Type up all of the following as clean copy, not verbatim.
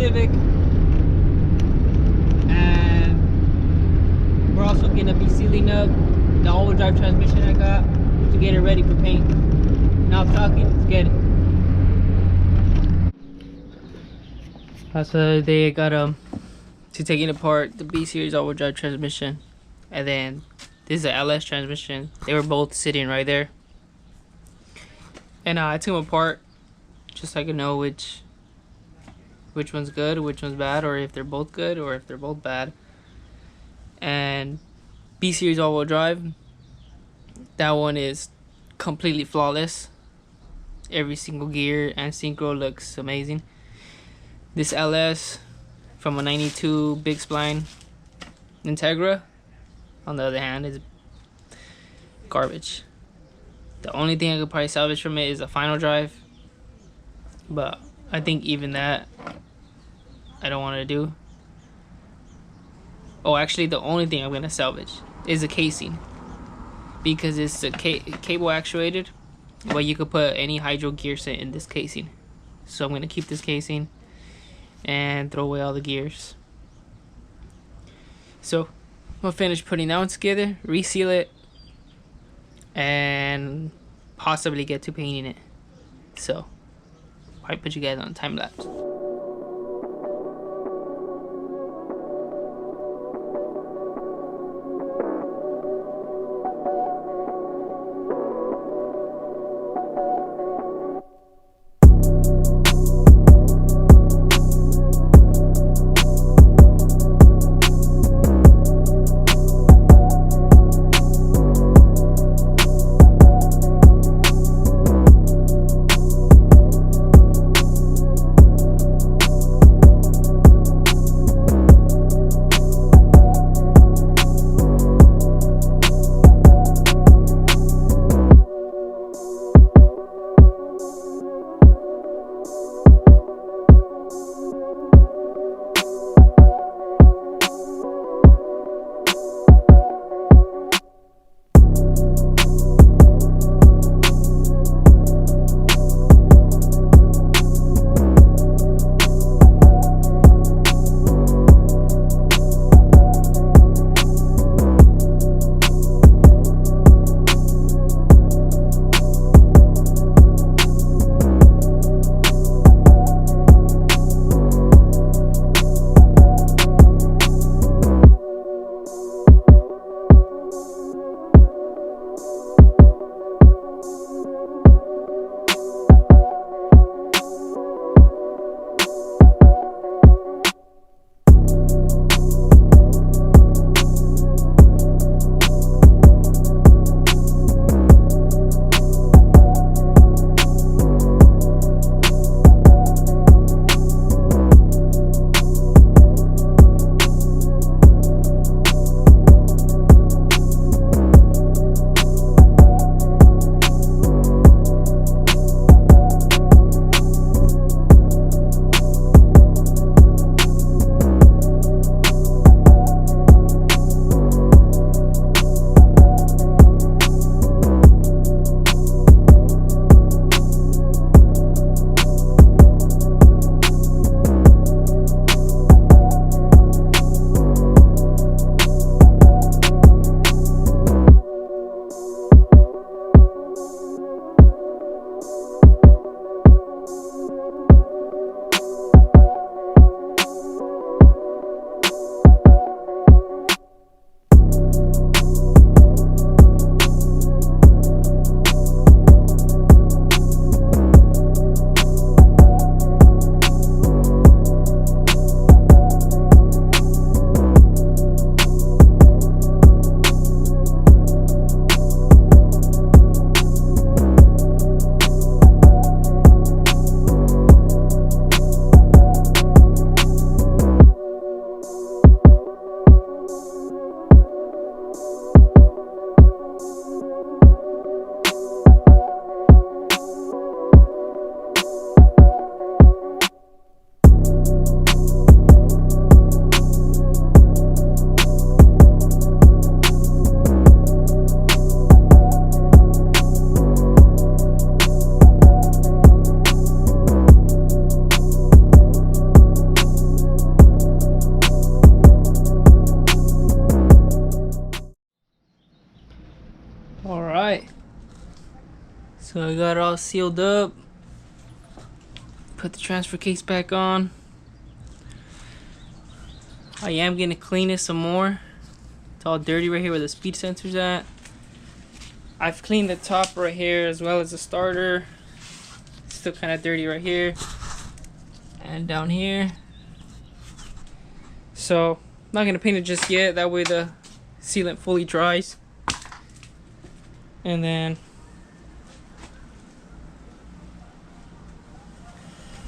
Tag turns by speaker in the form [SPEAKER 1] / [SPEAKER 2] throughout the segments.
[SPEAKER 1] Civic, and we're also gonna be sealing up the all-wheel drive transmission I got to get it ready for paint. Now I'm talking, let's get it. So the other day I got to taking apart the B series all-wheel drive transmission, and then this is the LS transmission. They were both sitting right there, and I took them apart just so I could know which one's good, which one's bad, or if they're both good or if they're both bad. And B series all-wheel drive, that one is completely flawless. Every single gear and synchro looks amazing. This LS from a 92 big spline Integra, on the other hand, is garbage. The only thing I could probably salvage from it is a final drive, but I think even that I don't want to do. Oh, actually the only thing I'm gonna salvage is the casing, because it's a cable actuated, but you could put any hydro gear set in this casing. So I'm gonna keep this casing and throw away all the gears. So I'm gonna finish putting that one together, reseal it, and possibly get to painting it. So I'll put you guys on time lapse. So I got it all sealed up. Put the transfer case back on. I am gonna clean it some more. It's all dirty right here where the speed sensor's at. I've cleaned the top right here as well as the starter. It's still kind of dirty right here and down here. So I'm not gonna paint it just yet. That way the sealant fully dries. And then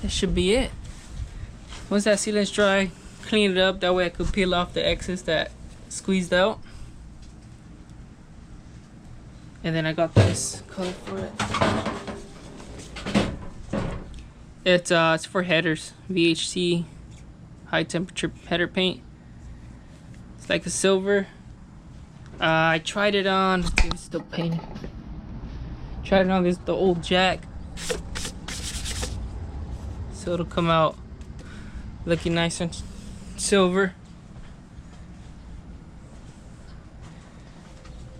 [SPEAKER 1] that should be it. Once that sealant's dry, clean it up. That way I could peel off the excess that squeezed out. And then I got this color for it. It's for headers. VHC high temperature header paint. It's like a silver. I tried it on. Let's see if it's still painted. Tried it on the old jack. So it'll come out looking nice and silver.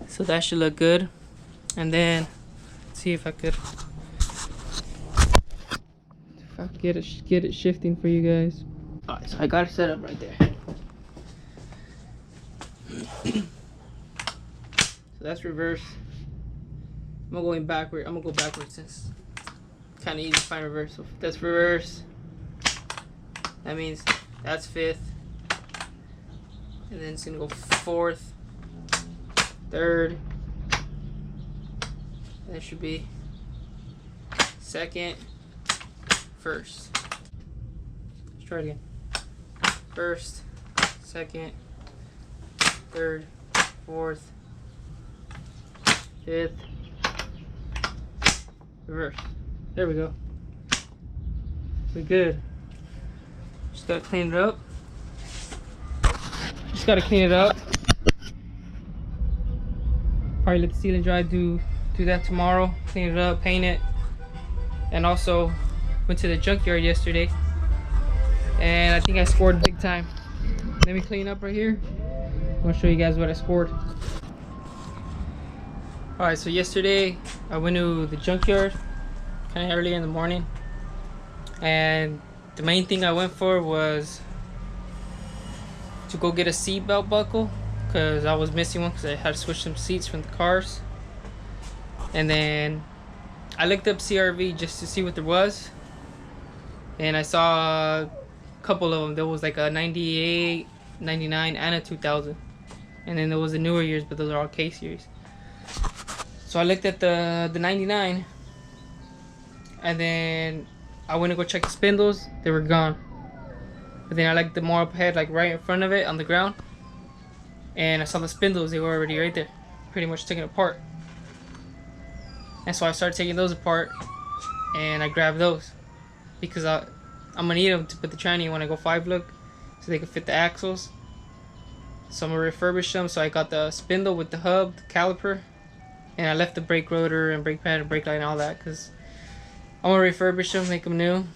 [SPEAKER 1] So that should look good. And then let's see if I could get it shifting for you guys. Alright, so I got it set up right there. So that's reverse. I'm gonna go backwards since it's kind of easy to find reverse. So if that's reverse, that means that's fifth, and then it's gonna go fourth, third, and that should be second, first. Let's try it again. First, second, third, fourth, fifth, reverse. There we go. We're good. Just gotta clean it up. Probably let the sealant dry. Do that tomorrow. Clean it up, paint it, and also went to the junkyard yesterday, and I think I scored big time. Let me clean up right here. I'm gonna show you guys what I scored. Alright, so yesterday I went to the junkyard kind of early in the morning, and the main thing I went for was to go get a seat belt buckle because I was missing one because I had to switch some seats from the cars. And then I looked up CRV just to see what there was, and I saw a couple of them. There was like a 98, 99, and a 2000, and then there was the newer years, but those are all K series. So I looked at the 99, and then I went to go check the spindles. They were gone. But then I looked more up ahead, like right in front of it on the ground, and I saw the spindles. They were already right there, pretty much taken apart. And so I started taking those apart, and I grabbed those because I'm gonna need them to put the tranny when I go 5-lug, so they can fit the axles. So I'm gonna refurbish them. So I got the spindle with the hub, the caliper, and I left the brake rotor and brake pad and brake light and all that because I'm gonna refurbish them, make them new.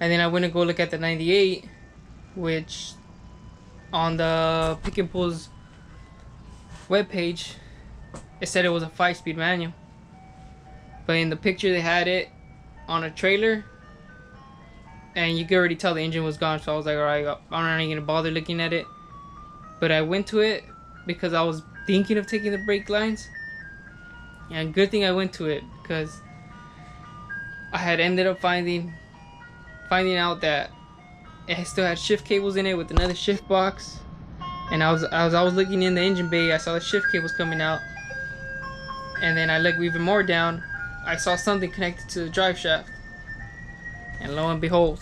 [SPEAKER 1] And then I went to go look at the 98, which on the Pick and Pull's webpage, it said it was a 5-speed manual. But in the picture they had it on a trailer, and you could already tell the engine was gone. So I was like, alright, I'm not even gonna bother looking at it. But I went to it because I was thinking of taking the brake lines, and good thing I went to it because I had ended up finding out that it still had shift cables in it with another shift box. And I was looking in the engine bay, I saw the shift cables coming out, and then I looked even more down, I saw something connected to the drive shaft, and lo and behold,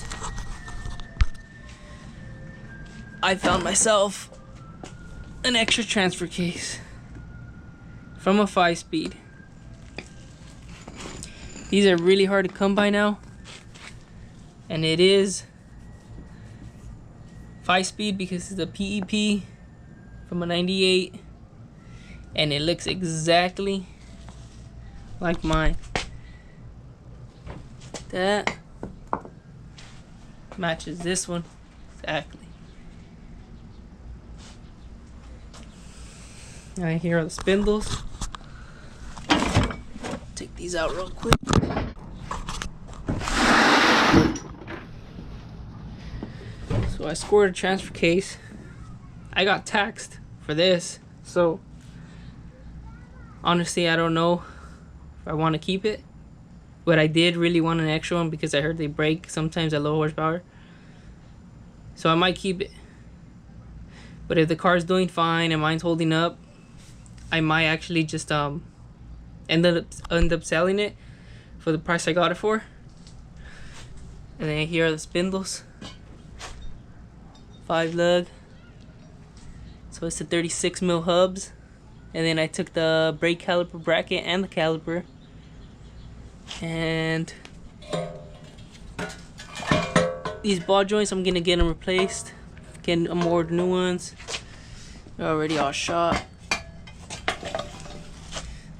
[SPEAKER 1] I found myself an extra transfer case from a 5-speed. These are really hard to come by now, and it is 5-speed because it's a PEP from a 98, and it looks exactly like mine. That matches this one exactly. Now here are the spindles. Take these out real quick. So I scored a transfer case. I got taxed for this, so honestly I don't know if I want to keep it, but I did really want an extra one because I heard they break sometimes at low horsepower, so I might keep it. But if the car's doing fine and mine's holding up, I might actually just end up selling it for the price I got it for. And then here are the spindles, 5 lug. So it's the 36 mil hubs, and then I took the brake caliper bracket and the caliper, and these ball joints I'm gonna get them replaced, getting more new ones. They're already all shot.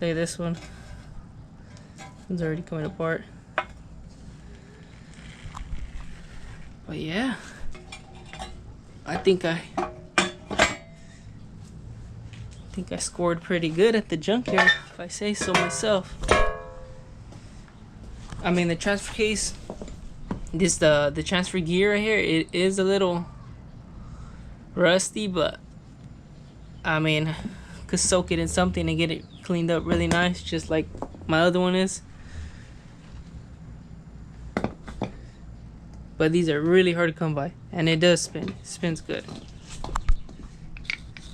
[SPEAKER 1] Look at this one. It's already coming apart. But yeah, I think I scored pretty good at the junkyard, if I say so myself. I mean, the transfer case, the transfer gear right here, it is a little rusty, but I mean, could soak it in something and get it cleaned up really nice, just like my other one is. But these are really hard to come by, and it does spin. It spins good.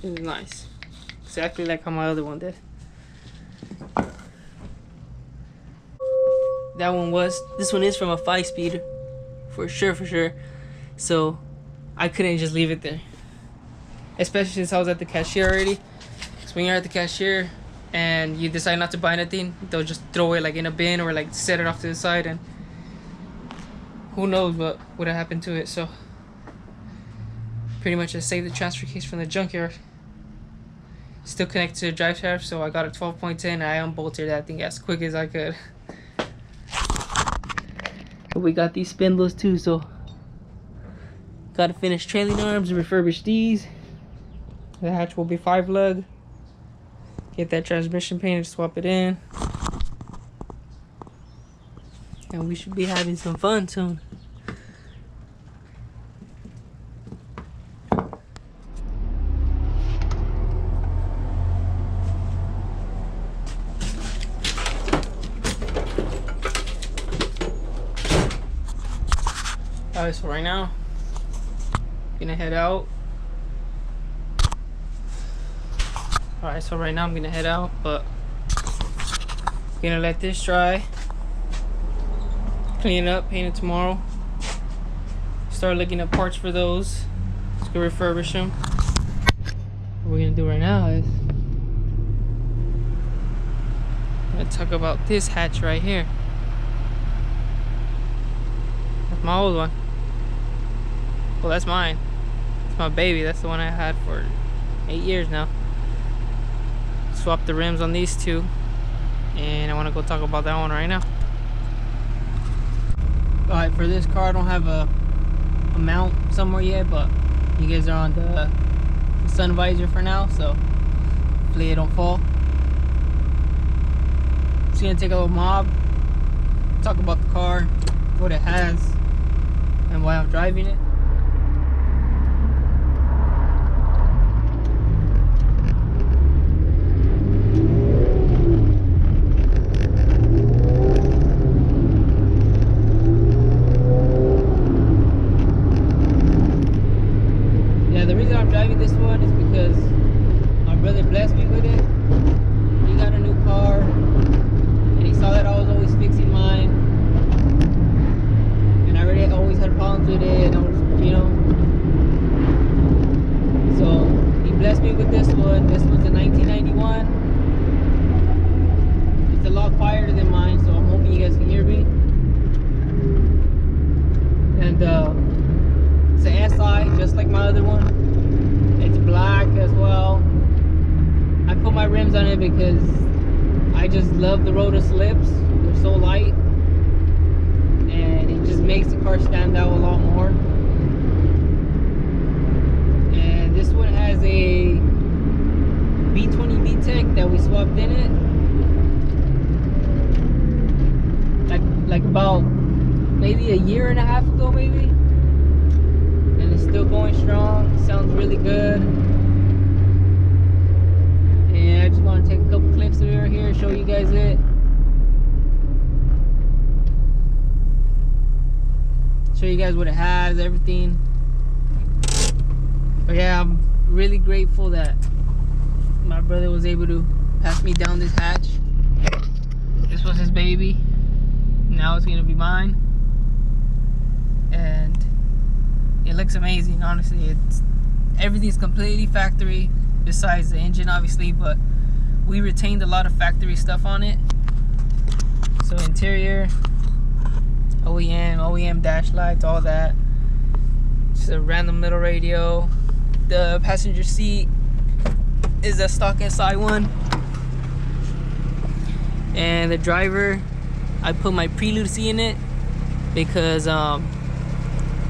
[SPEAKER 1] It's nice. Exactly like how my other one did. That one was, this one is from a 5-speed, for sure. So I couldn't just leave it there, especially since I was at the cashier already. So when you're at the cashier and you decide not to buy anything, they'll just throw it like in a bin or like set it off to the side, and who knows what would have happened to it. So pretty much I saved the transfer case from the junkyard. Still connected to the drive shaft, so I got a 12.10 and I unbolted that thing as quick as I could. But we got these spindles too, so gotta finish trailing arms and refurbish these. The hatch will be 5 lug. Get that transmission painted, swap it in, and we should be having some fun soon. Alright, so right now, I'm gonna head out. Alright, so right now I'm gonna head out, but I'm gonna let this dry, clean it up, paint it tomorrow, start looking at parts for those. Let's go refurbish them. What we're gonna do right now is I'm gonna talk about this hatch right here. That's my old one. Well, that's mine. It's my baby. That's the one I had for 8 years now. Swap the rims on these two, and I want to go talk about that one right now. Alright, for this car I don't have a mount somewhere yet, but you guys are on the sun visor for now, so hopefully it don't fall. Just gonna take a little mob, talk about the car, what it has, and why I'm driving it. This one is because my brother blessed me with it. He got a new car and he saw that I was always fixing mine, and I already always had problems with it, and I was, you know, so he blessed me with this one. This one's a 1991. It's a lot quieter than mine, so I'm hoping you guys can hear me. And it's an SI just like my other one. It's black as well. I put my rims on it because I just love the rotor slips. They're so light, and it just makes the car stand out a lot more. And this one has a B20 VTEC that we swapped in it. like about maybe a year and a half ago, maybe, and it's still going strong. Sounds really good. And I just want to take a couple clips over here, show you guys it. Show you guys what it has, everything. But yeah, I'm really grateful that my brother was able to pass me down this hatch. This was his baby. Now it's gonna be mine. And it looks amazing, honestly. Everything's completely factory, besides the engine, obviously, but we retained a lot of factory stuff on it. So interior, OEM dash lights, all that. Just a random little radio. The passenger seat is a stock SI one. And the driver, I put my prelude seat in it because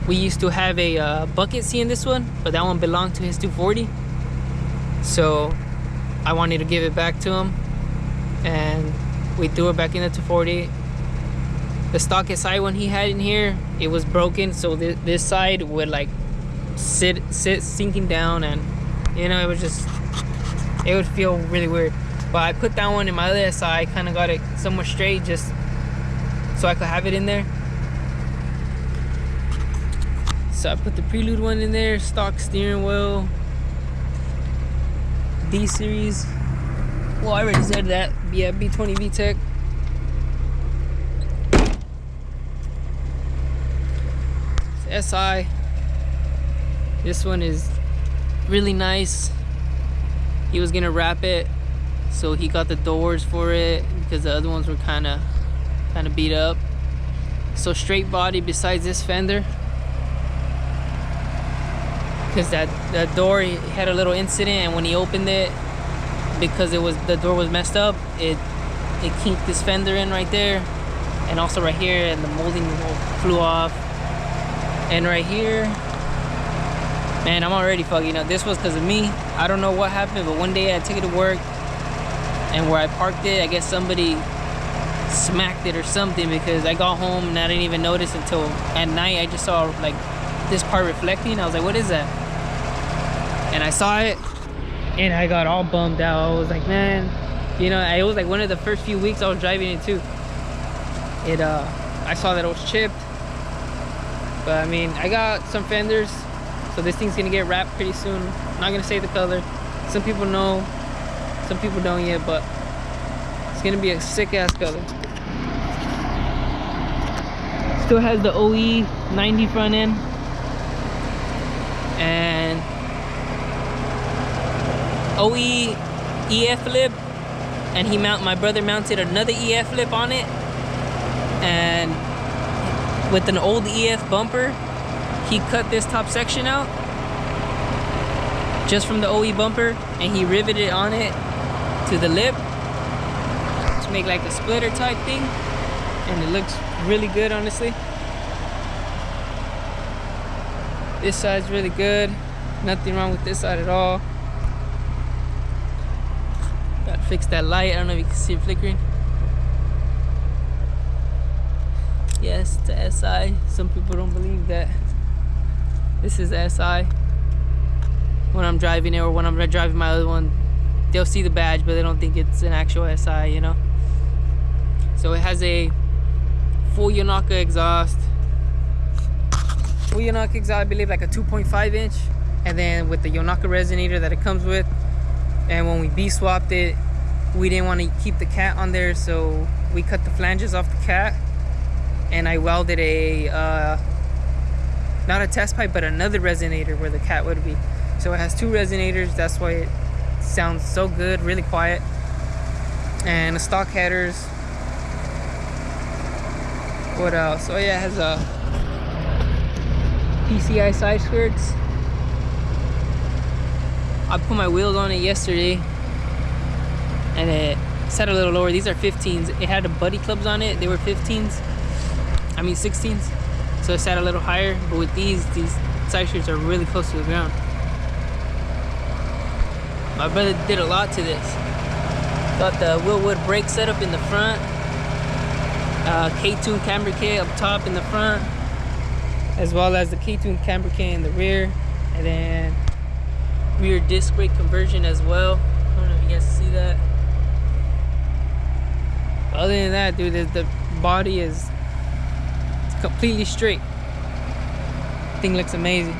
[SPEAKER 1] we used to have a bucket seat in this one, but that one belonged to his 240. So I wanted to give it back to him, and we threw it back in the 240. The stock SI one he had in here, it was broken, so this side would like sit sinking down, and you know, it would feel really weird. But I put that one in my other SI, kind of got it somewhat straight just so I could have it in there. So I put the prelude one in there, stock steering wheel, D series. Well, I already said that. Yeah, B20 VTEC. SI. This one is really nice. He was gonna wrap it, so he got the doors for it because the other ones were kind of beat up. So straight body besides this fender, because that door, he had a little incident, and when he opened it, because the door was messed up, it kinked this fender in right there, and also right here, and the molding flew off. And right here, man, I'm already fucking up. This was because of me. I don't know what happened, but one day I took it to work, and where I parked it, I guess somebody smacked it or something, because I got home and I didn't even notice until at night. I just saw like this part reflecting. I was like, what is that? And I saw it, and I got all bummed out. I was like, man, you know, it was like one of the first few weeks I was driving it too. I saw that it was chipped. But I mean, I got some fenders, so this thing's gonna get wrapped pretty soon. I'm not gonna say the color. Some people know, some people don't yet, but it's gonna be a sick ass color. Still has the OE 90 front end, and OE EF lip, and my brother mounted another EF lip on it, and with an old EF bumper, he cut this top section out just from the OE bumper, and he riveted on it to the lip to make like a splitter type thing, and it looks really good, honestly. This side's really good, nothing wrong with this side at all. Gotta fix that light. I don't know if you can see it flickering. Yes, it's a SI. Some people don't believe that this is a SI. When I'm driving it, or when I'm driving my other one, they'll see the badge, but they don't think it's an actual SI, you know. So it has a full Yonaka exhaust. Full Yonaka exhaust, I believe like a 2.5 inch, and then with the Yonaka resonator that it comes with. And when we B-swapped it, we didn't want to keep the cat on there, so we cut the flanges off the cat, and I welded a not a test pipe, but another resonator where the cat would be. So it has two resonators. That's why it sounds so good, really quiet. And the stock headers. What else? Oh yeah, it has a PCI side skirts. I put my wheels on it yesterday, and it sat a little lower. These are 15s. It had the buddy clubs on it. They were 15s. I mean 16s. So it sat a little higher. But with these side skirts are really close to the ground. My brother did a lot to this. Got the Willwood brake setup in the front. K-tune camber kit up top in the front, as well as the K-tune camber kit in the rear, and then rear disc brake conversion as well. I don't know if you guys see that. Other than that, dude, the body is completely straight. Thing looks amazing.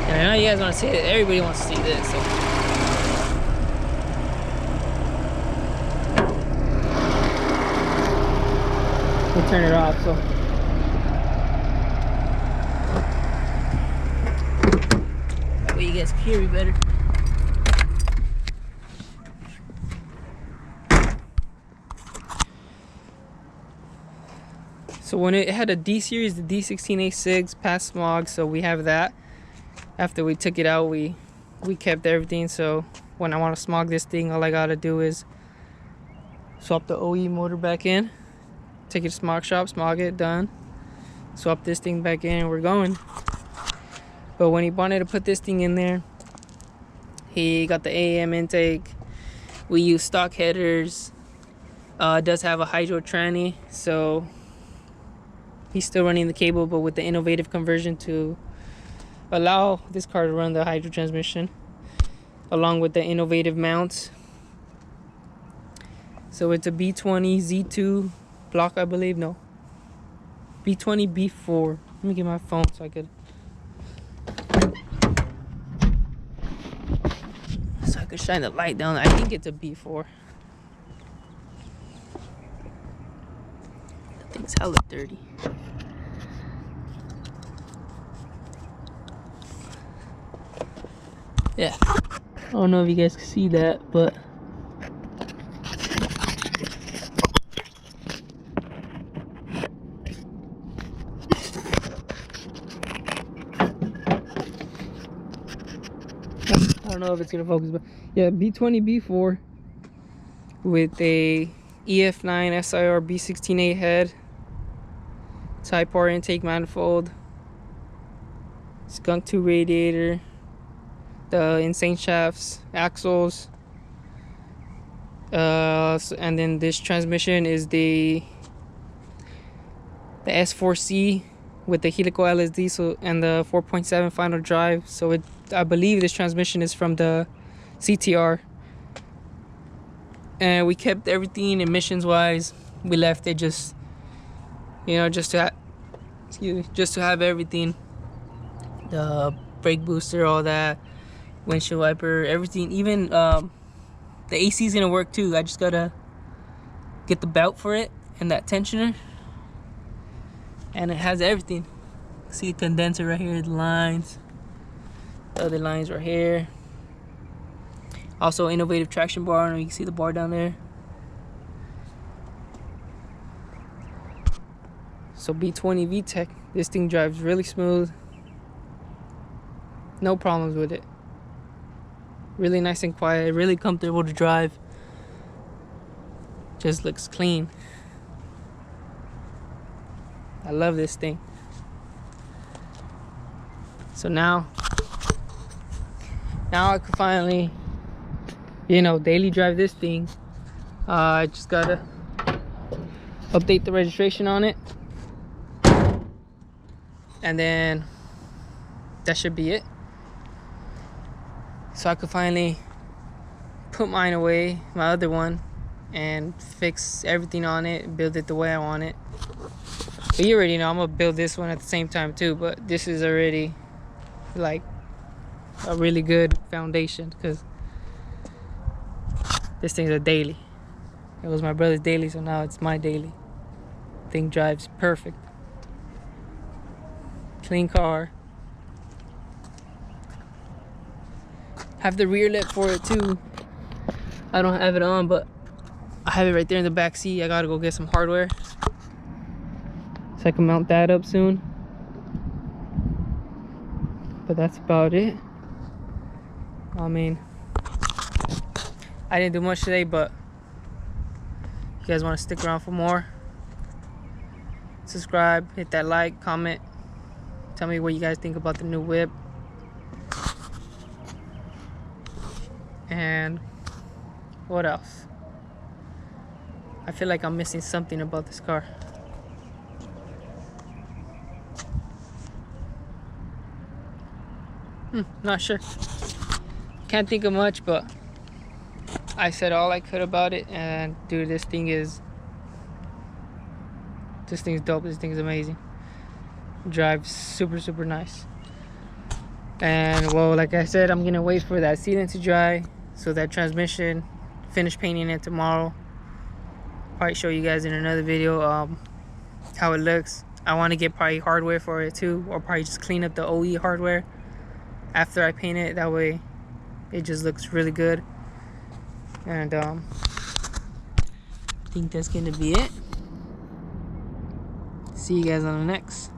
[SPEAKER 1] And I know you guys want to see it. Everybody wants to see this. So. We'll turn it off. So. That way you guys can hear me better. So when it had a D series, the D16A6 passed smog, so we have that. After we took it out, we kept everything. So when I want to smog this thing, all I gotta do is swap the OE motor back in, take it to smog shop, smog it, done. Swap this thing back in, and we're going. But when he wanted to put this thing in there, he got the AAM intake. We use stock headers. It does have a hydro tranny, so he's still running the cable, but with the innovative conversion to allow this car to run the hydro transmission, along with the innovative mounts. So it's a B20 Z2 block, I believe. No, B20 B4. Let me get my phone so I could shine the light down. I think it's a B4. That thing's hella dirty. Yeah, I don't know if you guys can see that, but I don't know if it's gonna focus, but yeah, B20 B4 with a EF9 SIR B16A head, Type R intake manifold, Skunk 2 radiator, the insane shafts, axles, and then this transmission is the S4C with the helical LSD, so, and the 4.7 final drive. So I believe this transmission is from the CTR, and we kept everything emissions wise. We left it just, you know, just to have everything, the brake booster, all that, windshield wiper, everything. Even the AC is gonna work too. I just gotta get the belt for it and that tensioner, and it has everything. See the condenser right here, the lines, the other lines right here. Also innovative traction bar. I don't know if you can see the bar down there. So B20 VTEC, this thing drives really smooth, no problems with it. Really nice and quiet, really comfortable to drive. Just looks clean. I love this thing. So now I can finally, you know, daily drive this thing. I just gotta update the registration on it, and then that should be it. So I could finally put mine away, my other one, and fix everything on it, build it the way I want it. But you already know I'm gonna build this one at the same time too, but this is already like a really good foundation, because this thing's a daily. It was my brother's daily, so now it's my daily. Thing drives perfect. Clean car. Have the rear lip for it too. I don't have it on, but I have it right there in the back seat. I gotta go get some hardware so I can mount that up soon. But that's about it. I mean, I didn't do much today, but if you guys want to stick around for more, subscribe, hit that like, comment, tell me what you guys think about the new whip. And what else? I feel like I'm missing something about this car. Not sure. Can't think of much, but I said all I could about it, and dude, this thing's dope. This thing's amazing. Drives super nice. And well, like I said, I'm gonna wait for that sealant to dry, so that transmission, finish painting it tomorrow. Probably show you guys in another video how it looks. I want to get probably hardware for it too, or probably just clean up the OE hardware after I paint it. That way it just looks really good. And I think that's gonna be it. See you guys on the next.